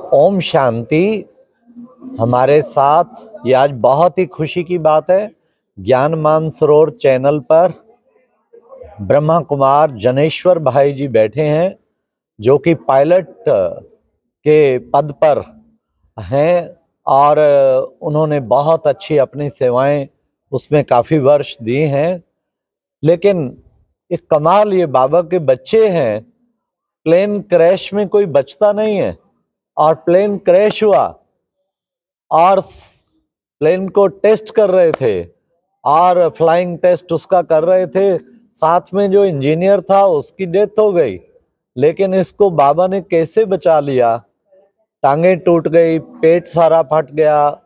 ओम शांति। हमारे साथ ये आज बहुत ही खुशी की बात है, ज्ञान मानसरोवर चैनल पर ब्रह्मा कुमार जनेश्वर भाई जी बैठे हैं, जो कि पायलट के पद पर हैं और उन्होंने बहुत अच्छी अपनी सेवाएं उसमें काफ़ी वर्ष दी हैं। लेकिन एक कमाल, ये बाबा के बच्चे हैं। प्लेन क्रैश में कोई बचता नहीं है और प्लेन क्रैश हुआ और प्लेन को टेस्ट कर रहे थे और फ्लाइंग टेस्ट उसका कर रहे थे। साथ में जो इंजीनियर था उसकी डेथ हो गई, लेकिन इसको बाबा ने कैसे बचा लिया। टांगे टूट गई, पेट सारा फट गया,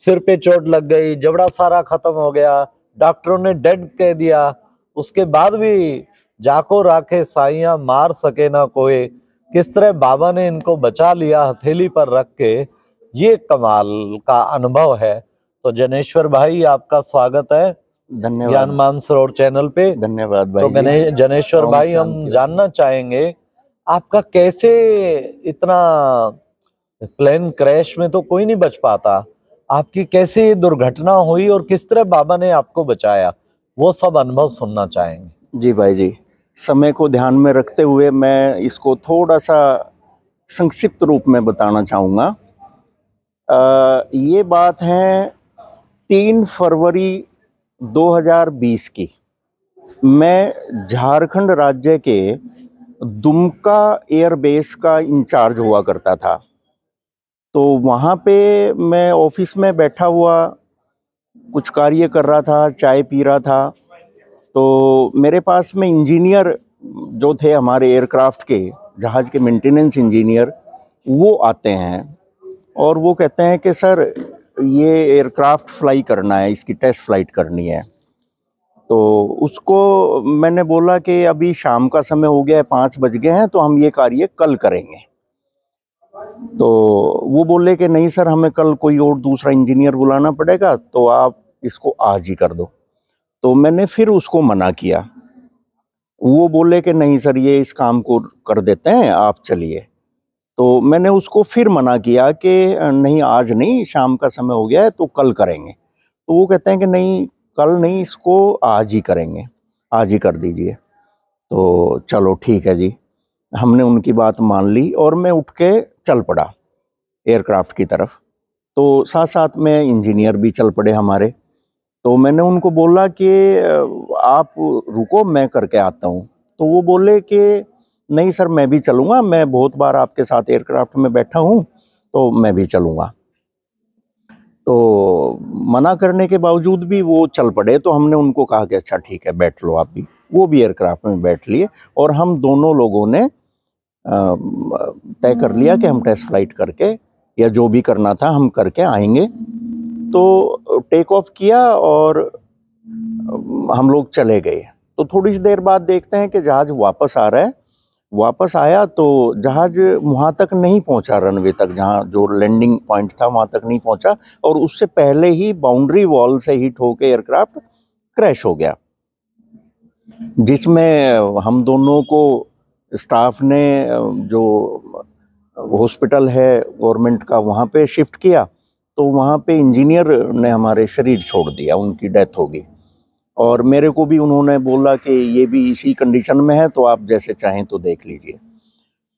सिर पे चोट लग गई, जबड़ा सारा खत्म हो गया, डॉक्टरों ने डेड कह दिया। उसके बाद भी जाको राखे साइयां मार सके ना कोई, किस तरह बाबा ने इनको बचा लिया हथेली पर रख के। ये कमाल का अनुभव है। तो जनेश्वर भाई, आपका स्वागत है धन्यवाद। ज्ञान मानसरोवर चैनल पे। धन्यवाद भाई। तो जनेश्वर भाई, हम जानना चाहेंगे आपका कैसे इतना, प्लेन क्रैश में तो कोई नहीं बच पाता, आपकी कैसे ये दुर्घटना हुई और किस तरह बाबा ने आपको बचाया, वो सब अनुभव सुनना चाहेंगे। जी भाई जी, समय को ध्यान में रखते हुए मैं इसको थोड़ा सा संक्षिप्त रूप में बताना चाहूँगा। ये बात है 3 फरवरी 2020 की। मैं झारखंड राज्य के दुमका एयरबेस का इंचार्ज हुआ करता था। तो वहाँ पे मैं ऑफिस में बैठा हुआ कुछ कार्य कर रहा था, चाय पी रहा था। तो मेरे पास में इंजीनियर जो थे हमारे एयरक्राफ्ट के, जहाज़ के मेंटेनेंस इंजीनियर, वो आते हैं और वो कहते हैं कि सर ये एयरक्राफ्ट फ्लाई करना है, इसकी टेस्ट फ्लाइट करनी है। तो उसको मैंने बोला कि अभी शाम का समय हो गया है, 5 बज गए हैं, तो हम ये कार्य कल करेंगे। तो वो बोले कि नहीं सर, हमें कल कोई और दूसरा इंजीनियर बुलाना पड़ेगा, तो आप इसको आज ही कर दो। तो मैंने फिर उसको मना किया। वो बोले कि नहीं सर, ये इस काम को कर देते हैं, आप चलिए। तो मैंने उसको फिर मना किया कि नहीं, आज नहीं, शाम का समय हो गया है, तो कल करेंगे। तो वो कहते हैं कि नहीं, कल नहीं, इसको आज ही करेंगे, आज ही कर दीजिए। तो चलो ठीक है जी, हमने उनकी बात मान ली और मैं उठ के चल पड़ा एयरक्राफ्ट की तरफ। तो साथ साथ में इंजीनियर भी चल पड़े हमारे। तो मैंने उनको बोला कि आप रुको, मैं करके आता हूँ। तो वो बोले कि नहीं सर, मैं भी चलूँगा, मैं बहुत बार आपके साथ एयरक्राफ्ट में बैठा हूँ, तो मैं भी चलूँगा। तो मना करने के बावजूद भी वो चल पड़े। तो हमने उनको कहा कि अच्छा ठीक है, बैठ लो आप भी। वो भी एयरक्राफ्ट में बैठ लिए और हम दोनों लोगों ने तय कर लिया कि हम टेस्ट फ्लाइट करके, या जो भी करना था हम करके आएंगे। तो टेक ऑफ किया और हम लोग चले गए। तो थोड़ी सी देर बाद देखते हैं कि जहाज़ वापस आ रहा है। वापस आया तो जहाज़ वहाँ तक नहीं पहुँचा, रनवे तक, जहाँ जो लैंडिंग पॉइंट था वहाँ तक नहीं पहुँचा, और उससे पहले ही बाउंड्री वॉल से हिट होकर एयरक्राफ्ट क्रैश हो गया, जिसमें हम दोनों को स्टाफ ने जो हॉस्पिटल है गवर्नमेंट का, वहाँ पे शिफ्ट किया। तो वहाँ पे इंजीनियर ने हमारे शरीर छोड़ दिया, उनकी डेथ हो गई। और मेरे को भी उन्होंने बोला कि ये भी इसी कंडीशन में है, तो आप जैसे चाहें तो देख लीजिए।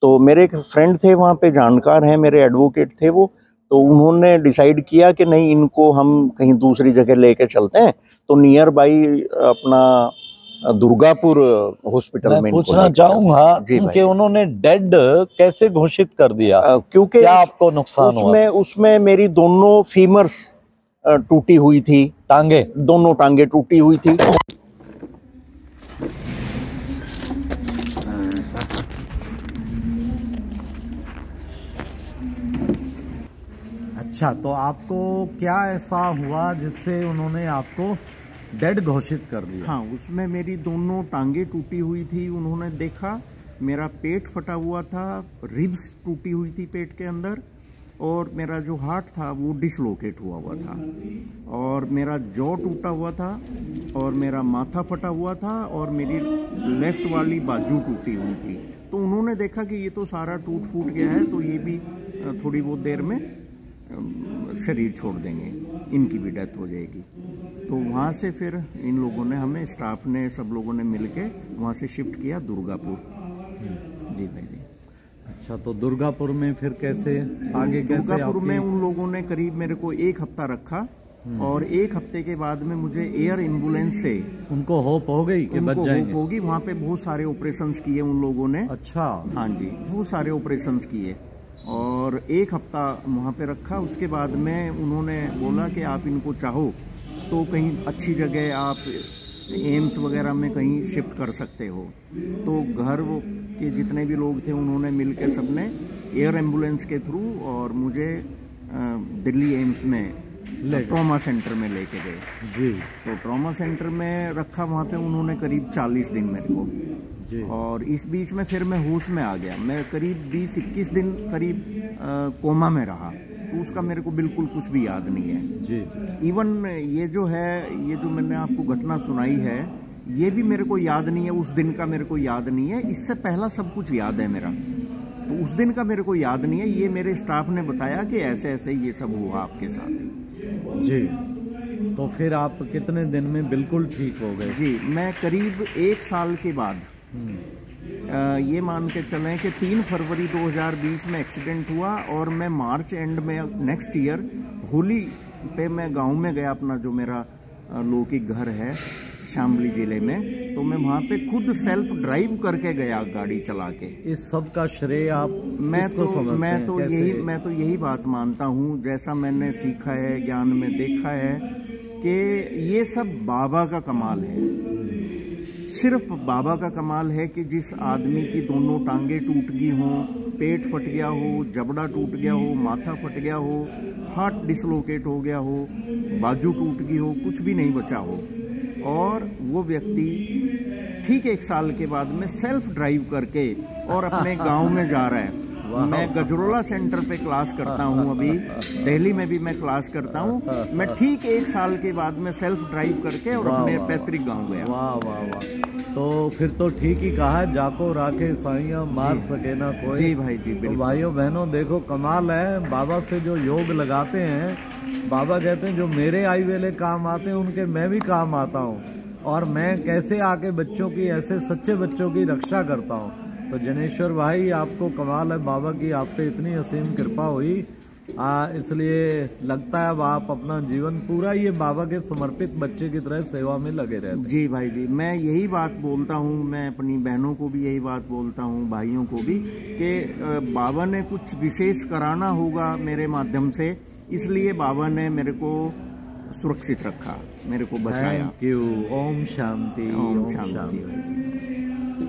तो मेरे एक फ्रेंड थे वहाँ पे, जानकार हैं मेरे, एडवोकेट थे वो। तो उन्होंने डिसाइड किया कि नहीं, इनको हम कहीं दूसरी जगह लेके चलते हैं। तो नियर बाई अपना दुर्गापुर हॉस्पिटल में पूछना चाहूंगा कि उन्होंने डेड कैसे घोषित कर दिया, क्योंकि क्या आपको नुकसान हुआ? उसमें मेरी दोनों फीमर्स टूटी हुई थी, टांगे, दोनों टांगे टूटी हुई थी। अच्छा, तो आपको क्या ऐसा हुआ जिससे उन्होंने आपको डेड घोषित कर दिया? हाँ, उसमें मेरी दोनों टांगे टूटी हुई थी। उन्होंने देखा मेरा पेट फटा हुआ था, रिब्स टूटी हुई थी पेट के अंदर, और मेरा जो हार्ट था वो डिसलोकेट हुआ था, और मेरा जॉ टूटा हुआ था, और मेरा माथा फटा हुआ था, और मेरी लेफ्ट वाली बाजू टूटी हुई थी। तो उन्होंने देखा कि ये तो सारा टूट फूट गया है, तो ये भी थोड़ी बहुत देर में शरीर छोड़ देंगे, इनकी भी डेथ हो जाएगी। तो वहाँ से फिर इन लोगों ने, हमें स्टाफ ने, सब लोगों ने मिलके वहाँ से शिफ्ट किया दुर्गापुर। जी भाई जी। अच्छा, तो दुर्गापुर में फिर कैसे आगे? कैसे दुर्गापुर में उन लोगों ने करीब मेरे को 1 हफ्ता रखा और 1 हफ्ते के बाद में मुझे एयर एम्बुलेंस से उनको होप हो गई कि बच जाएंगे? होप होगी। वहाँ पे बहुत सारे ऑपरेशंस किए उन लोगों ने। अच्छा। हाँ जी, बहुत सारे ऑपरेशंस किए और 1 हफ्ता वहाँ पे रखा। उसके बाद में उन्होंने बोला कि आप इनको चाहो तो कहीं अच्छी जगह आप एम्स वगैरह में कहीं शिफ्ट कर सकते हो। तो घर के जितने भी लोग थे उन्होंने मिल के सबने एयर एम्बुलेंस के थ्रू और मुझे दिल्ली एम्स में ट्रॉमा सेंटर में लेके गए। जी। तो ट्रॉमा सेंटर में रखा, वहाँ पे उन्होंने करीब 40 दिन मेरे को जी। और इस बीच में फिर मैं होश में आ गया। मैं करीब 20-21 दिन करीब कोमा में रहा। तो उसका मेरे को बिल्कुल कुछ भी याद नहीं है जी। इवन ये जो है, ये जो मैंने आपको घटना सुनाई है, ये भी मेरे को याद नहीं है। उस दिन का मेरे को याद नहीं है। इससे पहला सब कुछ याद है मेरा। तो उस दिन का मेरे को याद नहीं है। ये मेरे स्टाफ ने बताया कि ऐसे ऐसे ये सब हुआ आपके साथ जी। तो फिर आप कितने दिन में बिल्कुल ठीक हो गए? जी, मैं करीब 1 साल के बाद, ये मान के चलें कि 3 फरवरी 2020 में एक्सीडेंट हुआ और मैं मार्च एंड में नेक्स्ट ईयर होली पे मैं गांव में गया, अपना जो मेरा लौकिक घर है शामली जिले में। तो मैं वहाँ पे खुद सेल्फ ड्राइव करके गया गाड़ी चला के। इस सब का श्रेय आप मैं तो यही बात मानता हूँ, जैसा मैंने सीखा है, ज्ञान में देखा है कि ये सब बाबा का कमाल है। सिर्फ बाबा का कमाल है कि जिस आदमी की दोनों टांगे टूट गई हों, पेट फट गया हो, जबड़ा टूट गया हो, माथा फट गया हो, हार्ट डिसलोकेट हो गया हो, बाजू टूट गई हो, कुछ भी नहीं बचा हो, और वो व्यक्ति ठीक 1 साल के बाद में सेल्फ ड्राइव करके और अपने गांव में जा रहा है। मैं गजरोला सेंटर पे क्लास करता हूँ, अभी दिल्ली में भी मैं क्लास करता हूँ। मैं ठीक 1 साल के बाद में सेल्फ ड्राइव करके और अपने पैतृक गांव गया। वाह वाह वाह। तो फिर तो ठीक ही कहा, जाको राखे साइयां मार सके ना कोई। जी भाई जी, बिल्कुल। तो भाइयों बहनों देखो, कमाल है। बाबा से जो योग लगाते हैं, बाबा कहते हैं जो मेरे आई वेले काम आते हैं उनके मैं भी काम आता हूँ, और मैं कैसे आके बच्चों की, ऐसे सच्चे बच्चों की रक्षा करता हूँ। तो जनेश्वर भाई, आपको कमाल है, बाबा की आप पे इतनी असीम कृपा हुई, इसलिए लगता है अब आप अपना जीवन पूरा ये बाबा के समर्पित बच्चे की तरह सेवा में लगे रहते हैं। जी भाई जी, मैं यही बात बोलता हूँ, मैं अपनी बहनों को भी यही बात बोलता हूँ, भाइयों को भी, कि बाबा ने कुछ विशेष कराना होगा मेरे माध्यम से, इसलिए बाबा ने मेरे को सुरक्षित रखा, मेरे को बचाया। Thank you. ओम शांति। ओम शांति भाई जी।